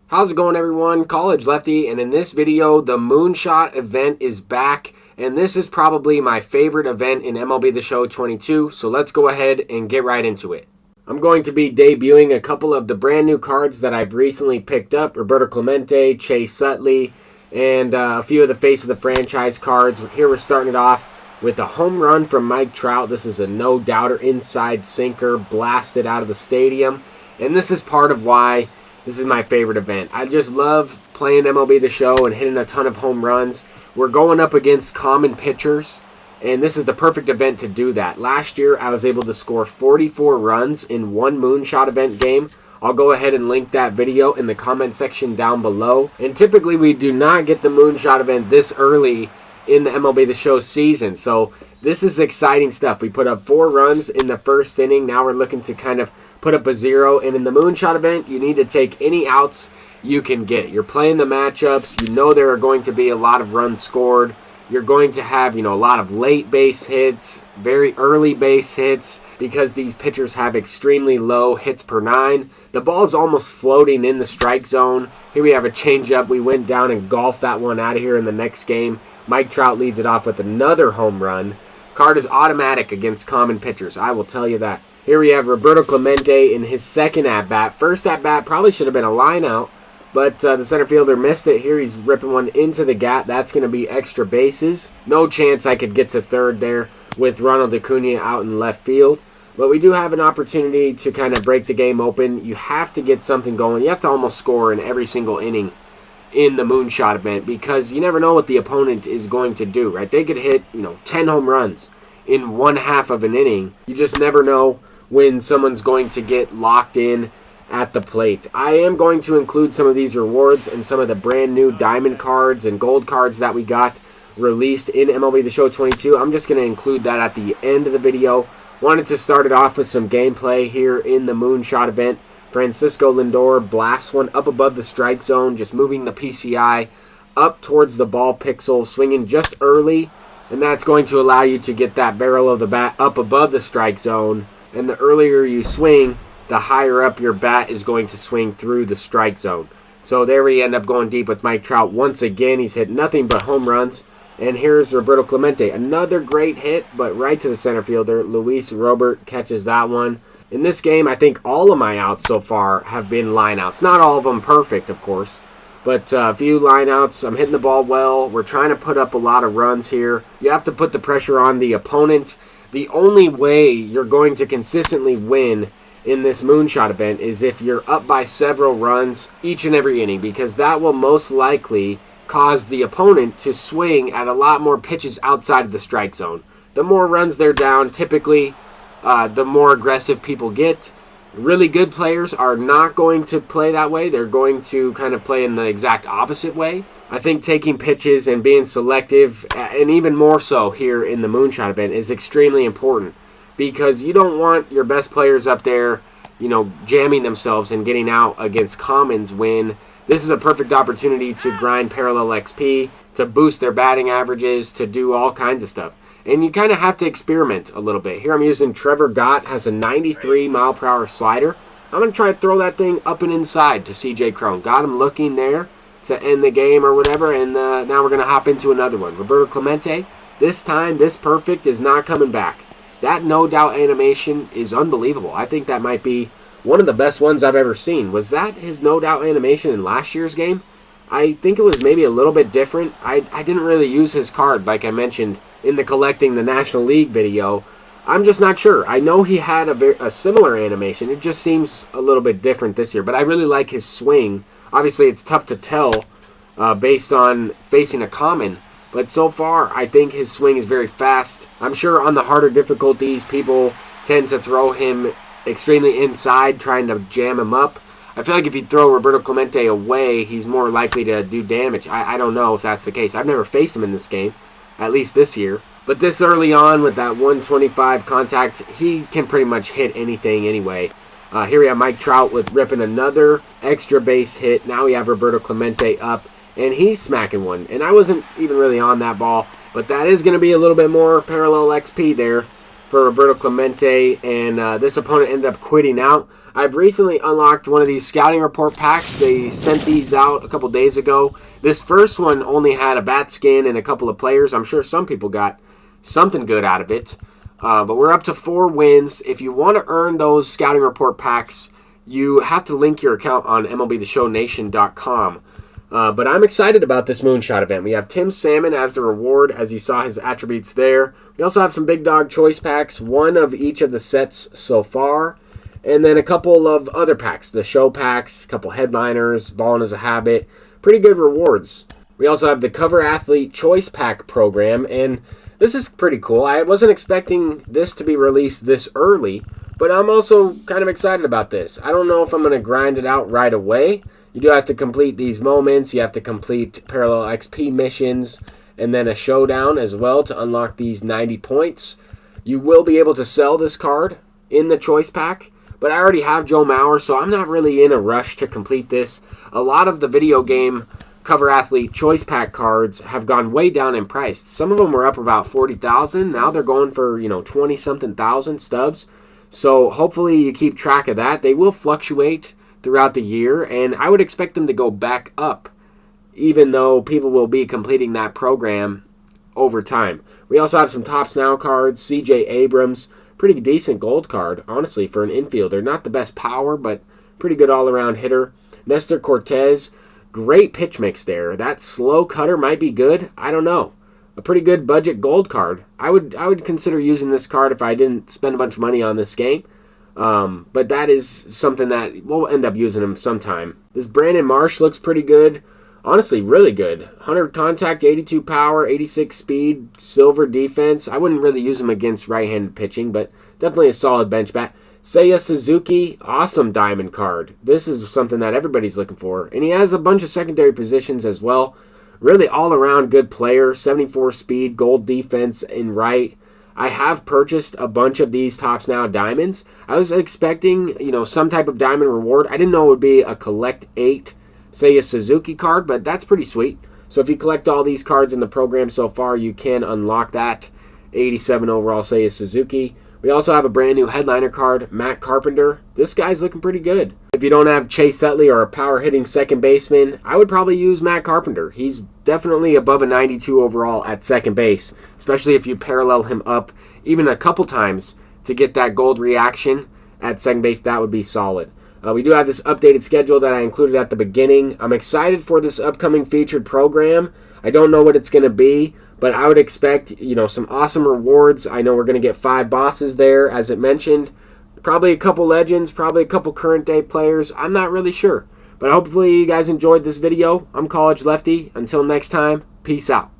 How's it going, everyone? College Lefty, and in this video, the MOONSHOT event is back, and this is probably my favorite event in MLB The Show 22, so let's go ahead and get right into it. I'm going to be debuting a couple of the brand new cards that I've recently picked up, Roberto Clemente, Chase Utley, and a few of the face of the franchise cards. Here we're starting it off with a home run from Mike Trout. This is a no-doubter inside sinker blasted out of the stadium, and this is part of why this is my favorite event. I just love playing MLB The Show and hitting a ton of home runs. We're going up against common pitchers, and this is the perfect event to do that. Last year, I was able to score 44 runs in one MOONSHOT event game. I'll go ahead and link that video in the comment section down below. And typically, we do not get the MOONSHOT event this early in the MLB The Show season. So this is exciting stuff. We put up 4 runs in the first inning. Now we're looking to kind of put up a 0. And in the MOONSHOT event, you need to take any outs you can get. You're playing the matchups. You know there are going to be a lot of runs scored. You're going to have, a lot of late base hits, very early base hits, because these pitchers have extremely low hits per 9. The ball's almost floating in the strike zone. Here we have a changeup. We went down and golfed that one out of here in the next game. Mike Trout leads it off with another home run. Card is automatic against common pitchers, I will tell you that. Here we have Roberto Clemente in his second at-bat. First at-bat probably should have been a line out, but the center fielder missed it. Here he's ripping one into the gap. That's going to be extra bases. No chance I could get to third there with Ronald Acuna out in left field. But we do have an opportunity to kind of break the game open. You have to get something going. You have to almost score in every single inning in the MOONSHOT event, because you never know what the opponent is going to do, right? They could hit, 10 home runs in one half of an inning. You just never know when someone's going to get locked in at the plate. I am going to include some of these rewards and some of the brand new diamond cards and gold cards that we got released in MLB The Show 22. I'm just going to include that at the end of the video. Wanted to start it off with some gameplay here in the MOONSHOT event. Francisco Lindor blasts one up above the strike zone, just moving the PCI up towards the ball pixel, swinging just early, and that's going to allow you to get that barrel of the bat up above the strike zone. And the earlier you swing, the higher up your bat is going to swing through the strike zone. So there we end up going deep with Mike Trout. Once again, he's hit nothing but home runs. And here's Roberto Clemente. Another great hit, but right to the center fielder. Luis Robert catches that one. In this game, I think all of my outs so far have been lineouts. Not all of them perfect, of course, but a few lineouts. I'm hitting the ball well. We're trying to put up a lot of runs here. You have to put the pressure on the opponent. The only way you're going to consistently win in this MOONSHOT event is if you're up by several runs each and every inning, because that will most likely cause the opponent to swing at a lot more pitches outside of the strike zone. The more runs they're down, typically, the more aggressive people get. Really good players are not going to play that way. They're going to kind of play in the exact opposite way. I think taking pitches and being selective, and even more so here in the MOONSHOT event, is extremely important, because you don't want your best players up there, jamming themselves and getting out against commons when this is a perfect opportunity to grind parallel XP, to boost their batting averages, to do all kinds of stuff. And you kind of have to experiment a little bit. Here I'm using Trevor Gott, has a 93 mile per hour slider. I'm going to try to throw that thing up and inside to CJ Cron. Got him looking there to end the game or whatever, and now we're going to hop into another one. Roberto Clemente, this time, this perfect is not coming back. That no doubt animation is unbelievable. I think that might be one of the best ones I've ever seen. Was that his no doubt animation in last year's game? I think it was maybe a little bit different. I didn't really use his card like I mentioned in the Collecting the National League video. I'm just not sure. I know he had a similar animation. It just seems a little bit different this year. But I really like his swing. Obviously, it's tough to tell based on facing a common. But so far, I think his swing is very fast. I'm sure on the harder difficulties, people tend to throw him extremely inside, trying to jam him up. I feel like if you throw Roberto Clemente away, he's more likely to do damage. I don't know if that's the case. I've never faced him in this game, at least this year. But this early on with that 125 contact, he can pretty much hit anything anyway. Here we have Mike Trout with ripping another extra base hit. Now we have Roberto Clemente up, and he's smacking one. And I wasn't even really on that ball, but that is going to be a little bit more parallel XP there. for Roberto Clemente, and this opponent ended up quitting out. I've recently unlocked one of these scouting report packs. They sent these out a couple days ago. This first one only had a bat skin and a couple of players. I'm sure some people got something good out of it. But we're up to 4 wins. If you want to earn those scouting report packs, you have to link your account on MLBTheShowNation.com. But I'm excited about this Moonshot event. We have Tim Salmon as the reward, as you saw his attributes there. We also have some Big Dog Choice packs, 1 of each of the sets so far. And then a couple of other packs, the show packs, a couple headliners, Ballin' as a Habit. Pretty good rewards. We also have the Cover Athlete Choice Pack program, and this is pretty cool. I wasn't expecting this to be released this early, but I'm also kind of excited about this. I don't know if I'm going to grind it out right away. You do have to complete these moments. You have to complete Parallel XP missions, and then a showdown as well to unlock these 90 points. You will be able to sell this card in the Choice Pack, but I already have Joe Mauer, so I'm not really in a rush to complete this. A lot of the video game Cover Athlete Choice Pack cards have gone way down in price. Some of them were up about 40,000. Now they're going for, 20-something thousand stubs. So hopefully you keep track of that. They will fluctuate throughout the year, and I would expect them to go back up, even though people will be completing that program over time. We also have some Tops Now cards, CJ Abrams. Pretty decent gold card, honestly, for an infielder. Not the best power, but pretty good all-around hitter. Nestor Cortez, great pitch mix there. That slow cutter might be good. I don't know. A pretty good budget gold card. I would consider using this card if I didn't spend a bunch of money on this game. But that is something that we'll end up using him sometime. This Brandon Marsh looks pretty good. Honestly, really good. 100 contact, 82 power, 86 speed, silver defense. I wouldn't really use him against right-handed pitching, but definitely a solid bench bat. Seiya Suzuki, awesome diamond card. This is something that everybody's looking for. And he has a bunch of secondary positions as well. Really all-around good player. 74 speed, gold defense in right. I have purchased a bunch of these Tops Now diamonds. I was expecting, some type of diamond reward. I didn't know it would be a collect 8 Seiya Suzuki card, but that's pretty sweet. So if you collect all these cards in the program so far, you can unlock that 87 overall Seiya Suzuki. We also have a brand new headliner card, Matt Carpenter. This guy's looking pretty good. If you don't have Chase Utley or a power-hitting second baseman, I would probably use Matt Carpenter. He's definitely above a 92 overall at second base, especially if you parallel him up even a couple times to get that gold reaction at second base. That would be solid. We do have this updated schedule that I included at the beginning. I'm excited for this upcoming featured program. I don't know what it's going to be, but I would expect, some awesome rewards. I know we're going to get 5 bosses there, as it mentioned. Probably a couple legends, probably a couple current day players. I'm not really sure. But hopefully you guys enjoyed this video. I'm College Lefty. Until next time, peace out.